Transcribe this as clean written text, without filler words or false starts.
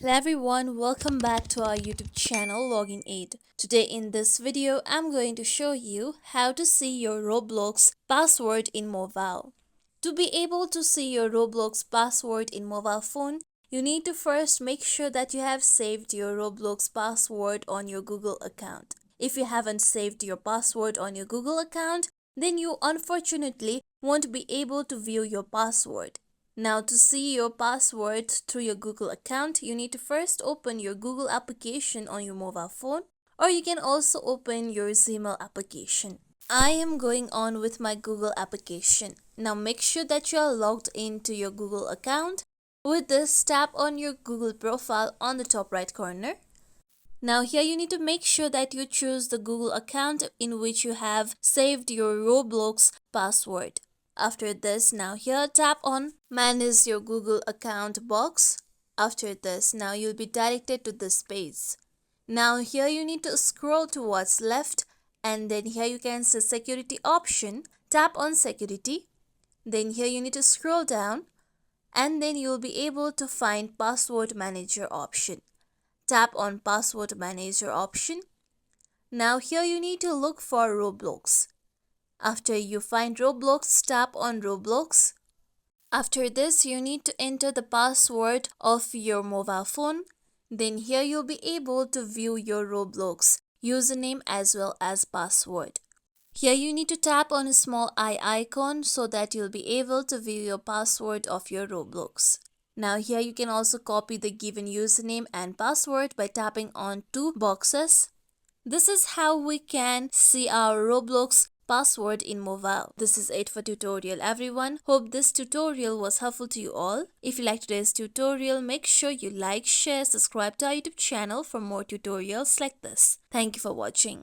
Hello everyone, welcome back to our YouTube channel Login Aid. Today in this video, I'm going to show you how to see your Roblox password in mobile. To be able to see your Roblox password in mobile phone, you need to first make sure that you have saved your Roblox password on your Google account. If you haven't saved your password on your Google account, then you unfortunately won't be able to view your password. Now to see your password through your Google account, you need to first open your Google application on your mobile phone, or you can also open your Gmail application. I am going on with my Google application. Now make sure that you are logged into your Google account. With this, tap on your Google profile on the top right corner. Now here you need to make sure that you choose the Google account in which you have saved your Roblox password. After this, now here tap on manage your Google account box. After this, now you'll be directed to this page. Now here you need to scroll towards left, and then here you can see security option. Tap on security. Then here you need to scroll down, and then you'll be able to find password manager option. Tap on password manager option. Now here you need to look for Roblox. After you find Roblox, tap on Roblox. After this, you need to enter the password of your mobile phone. Then here you'll be able to view your Roblox username as well as password. Here you need to tap on a small eye icon so that you'll be able to view your password of your Roblox. Now here you can also copy the given username and password by tapping on two boxes. This is how we can see our Roblox password in mobile. This is it for tutorial everyone. Hope this tutorial was helpful to you all. If you like today's tutorial, make sure you like, share, subscribe to our YouTube channel for more tutorials like this. Thank you for watching.